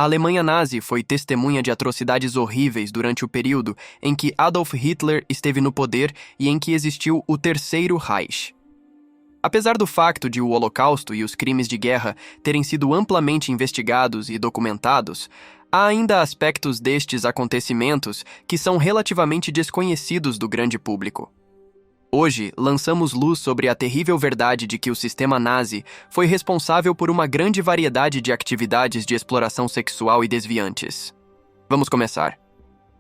A Alemanha nazi foi testemunha de atrocidades horríveis durante o período em que Adolf Hitler esteve no poder e em que existiu o Terceiro Reich. Apesar do facto de o Holocausto e os crimes de guerra terem sido amplamente investigados e documentados, há ainda aspectos destes acontecimentos que são relativamente desconhecidos do grande público. Hoje, lançamos luz sobre a terrível verdade de que o sistema nazi foi responsável por uma grande variedade de atividades de exploração sexual e desviantes. Vamos começar.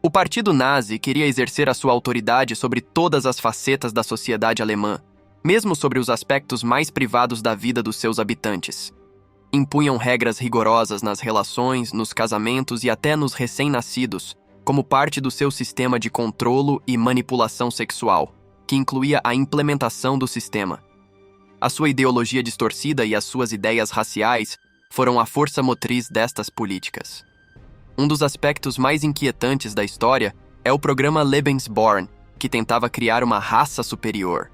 O Partido Nazi queria exercer a sua autoridade sobre todas as facetas da sociedade alemã, mesmo sobre os aspectos mais privados da vida dos seus habitantes. Impunham regras rigorosas nas relações, nos casamentos e até nos recém-nascidos, como parte do seu sistema de controlo e manipulação sexual, que incluía a implementação do sistema. A sua ideologia distorcida e as suas ideias raciais foram a força motriz destas políticas. Um dos aspectos mais inquietantes da história é o programa Lebensborn, que tentava criar uma raça superior.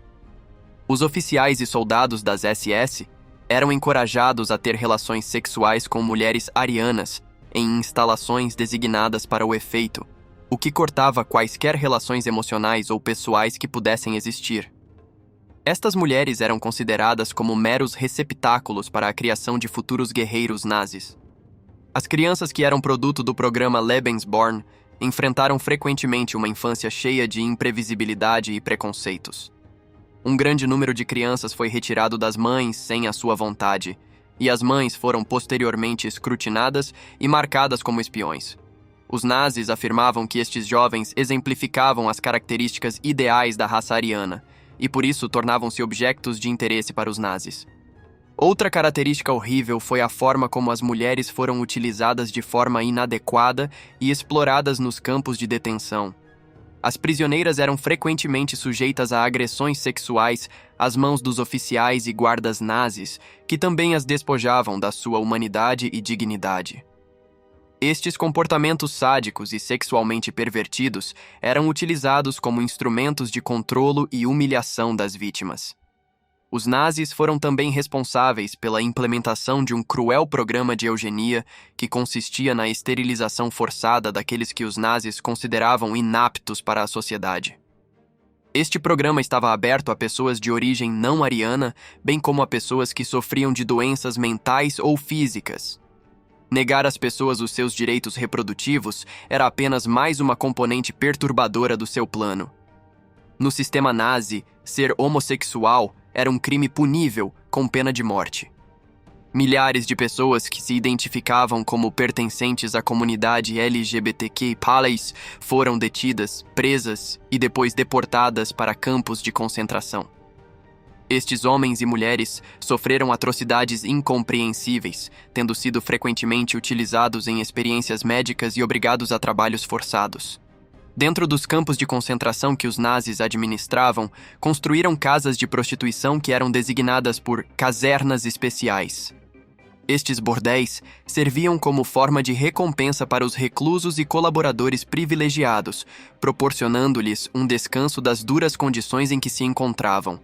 Os oficiais e soldados das SS eram encorajados a ter relações sexuais com mulheres arianas em instalações designadas para o efeito, o que cortava quaisquer relações emocionais ou pessoais que pudessem existir. Estas mulheres eram consideradas como meros receptáculos para a criação de futuros guerreiros nazis. As crianças que eram produto do programa Lebensborn enfrentaram frequentemente uma infância cheia de imprevisibilidade e preconceitos. Um grande número de crianças foi retirado das mães sem a sua vontade, e as mães foram posteriormente escrutinadas e marcadas como espiões. Os nazis afirmavam que estes jovens exemplificavam as características ideais da raça ariana, e por isso tornavam-se objetos de interesse para os nazis. Outra característica horrível foi a forma como as mulheres foram utilizadas de forma inadequada e exploradas nos campos de detenção. As prisioneiras eram frequentemente sujeitas a agressões sexuais às mãos dos oficiais e guardas nazis, que também as despojavam da sua humanidade e dignidade. Estes comportamentos sádicos e sexualmente pervertidos eram utilizados como instrumentos de controlo e humilhação das vítimas. Os nazis foram também responsáveis pela implementação de um cruel programa de eugenia que consistia na esterilização forçada daqueles que os nazis consideravam inaptos para a sociedade. Este programa estava aberto a pessoas de origem não ariana, bem como a pessoas que sofriam de doenças mentais ou físicas. Negar às pessoas os seus direitos reprodutivos era apenas mais uma componente perturbadora do seu plano. No sistema nazi, ser homossexual era um crime punível com pena de morte. Milhares de pessoas que se identificavam como pertencentes à comunidade LGBTQ+ foram detidas, presas e depois deportadas para campos de concentração. Estes homens e mulheres sofreram atrocidades incompreensíveis, tendo sido frequentemente utilizados em experiências médicas e obrigados a trabalhos forçados. Dentro dos campos de concentração que os nazis administravam, construíram casas de prostituição que eram designadas por casernas especiais. Estes bordéis serviam como forma de recompensa para os reclusos e colaboradores privilegiados, proporcionando-lhes um descanso das duras condições em que se encontravam.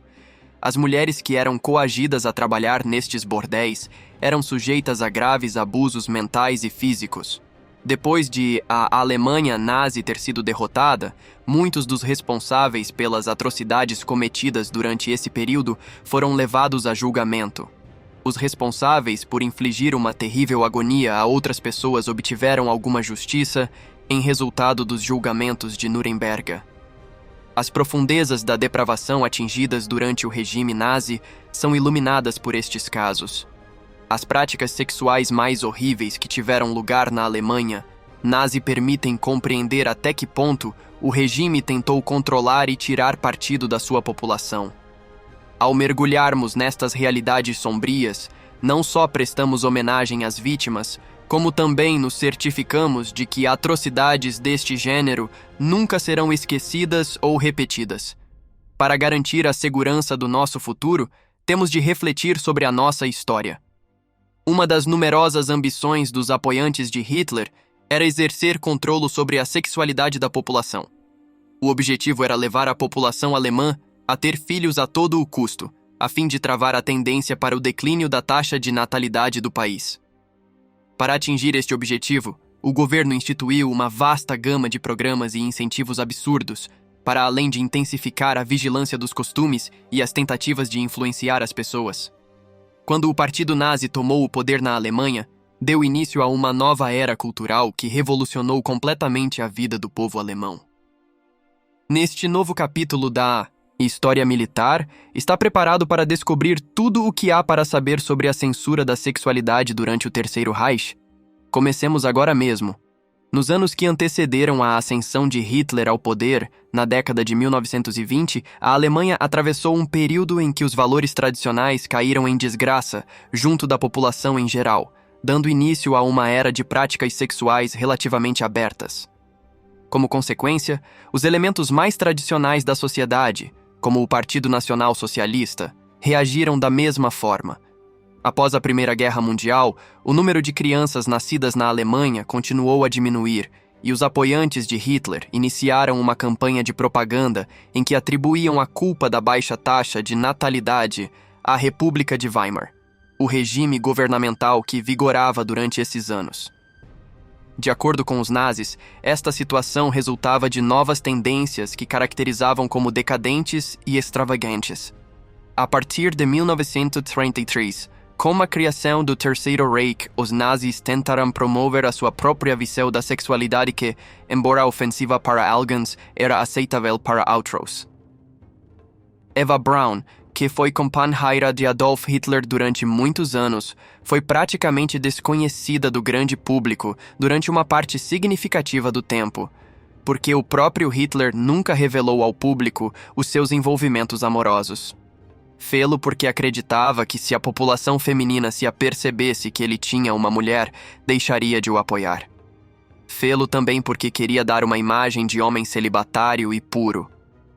As mulheres que eram coagidas a trabalhar nestes bordéis eram sujeitas a graves abusos mentais e físicos. Depois de a Alemanha nazi ter sido derrotada, muitos dos responsáveis pelas atrocidades cometidas durante esse período foram levados a julgamento. Os responsáveis por infligir uma terrível agonia a outras pessoas obtiveram alguma justiça em resultado dos julgamentos de Nuremberg. As profundezas da depravação atingidas durante o regime nazi são iluminadas por estes casos. As práticas sexuais mais horríveis que tiveram lugar na Alemanha nazi permitem compreender até que ponto o regime tentou controlar e tirar partido da sua população. Ao mergulharmos nestas realidades sombrias, não só prestamos homenagem às vítimas, como também nos certificamos de que atrocidades deste gênero nunca serão esquecidas ou repetidas. Para garantir a segurança do nosso futuro, temos de refletir sobre a nossa história. Uma das numerosas ambições dos apoiantes de Hitler era exercer controle sobre a sexualidade da população. O objetivo era levar a população alemã a ter filhos a todo o custo, a fim de travar a tendência para o declínio da taxa de natalidade do país. Para atingir este objetivo, o governo instituiu uma vasta gama de programas e incentivos absurdos, para além de intensificar a vigilância dos costumes e as tentativas de influenciar as pessoas. Quando o Partido Nazi tomou o poder na Alemanha, deu início a uma nova era cultural que revolucionou completamente a vida do povo alemão. Neste novo capítulo da História Militar, está preparado para descobrir tudo o que há para saber sobre a censura da sexualidade durante o Terceiro Reich? Comecemos agora mesmo. Nos anos que antecederam a ascensão de Hitler ao poder, na década de 1920, a Alemanha atravessou um período em que os valores tradicionais caíram em desgraça junto da população em geral, dando início a uma era de práticas sexuais relativamente abertas. Como consequência, os elementos mais tradicionais da sociedade, como o Partido Nacional Socialista, reagiram da mesma forma. Após a Primeira Guerra Mundial, o número de crianças nascidas na Alemanha continuou a diminuir e os apoiantes de Hitler iniciaram uma campanha de propaganda em que atribuíam a culpa da baixa taxa de natalidade à República de Weimar, o regime governamental que vigorava durante esses anos. De acordo com os nazis, esta situação resultava de novas tendências que caracterizavam como decadentes e extravagantes. A partir de 1933, com a criação do Terceiro Reich, os nazis tentaram promover a sua própria visão da sexualidade que, embora ofensiva para alguns, era aceitável para outros. Eva Braun, que foi companheira de Adolf Hitler durante muitos anos, foi praticamente desconhecida do grande público durante uma parte significativa do tempo, porque o próprio Hitler nunca revelou ao público os seus envolvimentos amorosos. Fê-lo porque acreditava que se a população feminina se apercebesse que ele tinha uma mulher, deixaria de o apoiar. Fê-lo também porque queria dar uma imagem de homem celibatário e puro,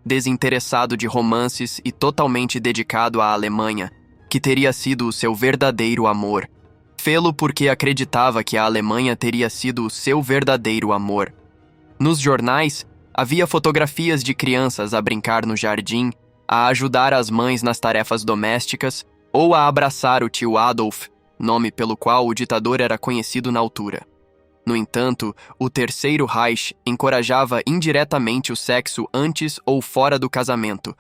desinteressado de romances e totalmente dedicado à Alemanha, que teria sido o seu verdadeiro amor. Fê-lo porque acreditava que a Alemanha teria sido o seu verdadeiro amor. Nos jornais, havia fotografias de crianças a brincar no jardim, a ajudar as mães nas tarefas domésticas ou a abraçar o tio Adolf, nome pelo qual o ditador era conhecido na altura. No entanto, o Terceiro Reich encorajava indiretamente o sexo antes ou fora do casamento,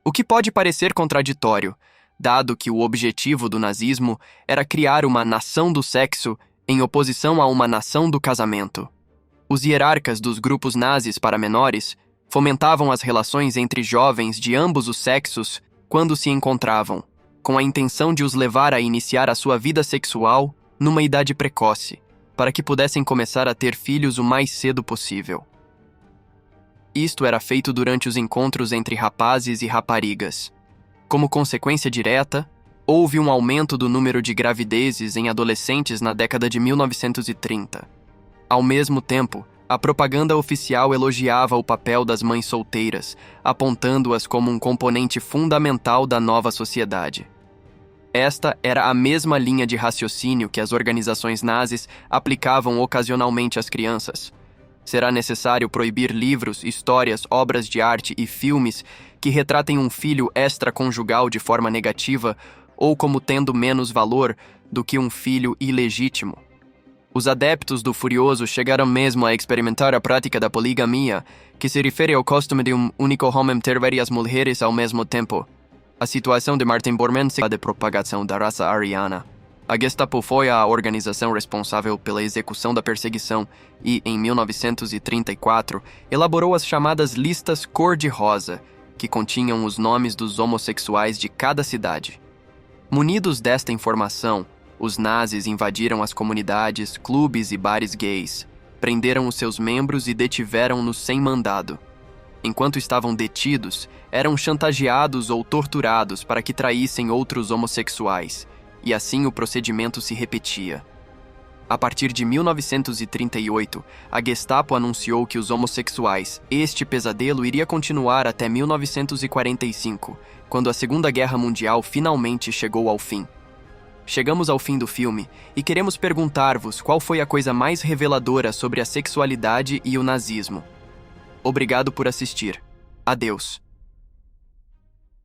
o que pode parecer contraditório, dado que o objetivo do nazismo era criar uma nação do sexo em oposição a uma nação do casamento. Os hierarcas dos grupos nazis para menores fomentavam as relações entre jovens de ambos os sexos quando se encontravam, com a intenção de os levar a iniciar a sua vida sexual numa idade precoce, para que pudessem começar a ter filhos o mais cedo possível. Isto era feito durante os encontros entre rapazes e raparigas. Como consequência direta, houve um aumento do número de gravidezes em adolescentes na década de 1930. Ao mesmo tempo, a propaganda oficial elogiava o papel das mães solteiras, apontando-as como um componente fundamental da nova sociedade. Esta era a mesma linha de raciocínio que as organizações nazis aplicavam ocasionalmente às crianças. Será necessário proibir livros, histórias, obras de arte e filmes que retratem um filho extraconjugal de forma negativa ou como tendo menos valor do que um filho ilegítimo. Os adeptos do Furioso chegaram mesmo a experimentar a prática da poligamia, que se refere ao costume de um único homem ter várias mulheres ao mesmo tempo. A situação de Martin Bormann se de propagação da raça ariana. A Gestapo foi a organização responsável pela execução da perseguição e, em 1934, elaborou as chamadas listas cor-de-rosa, que continham os nomes dos homossexuais de cada cidade. Munidos desta informação, os nazis invadiram as comunidades, clubes e bares gays, prenderam os seus membros e detiveram-nos sem mandado. Enquanto estavam detidos, eram chantageados ou torturados para que traíssem outros homossexuais, e assim o procedimento se repetia. A partir de 1938, a Gestapo anunciou que os homossexuais, este pesadelo iria continuar até 1945, quando a Segunda Guerra Mundial finalmente chegou ao fim. Chegamos ao fim do filme e queremos perguntar-vos qual foi a coisa mais reveladora sobre a sexualidade e o nazismo. Obrigado por assistir. Adeus.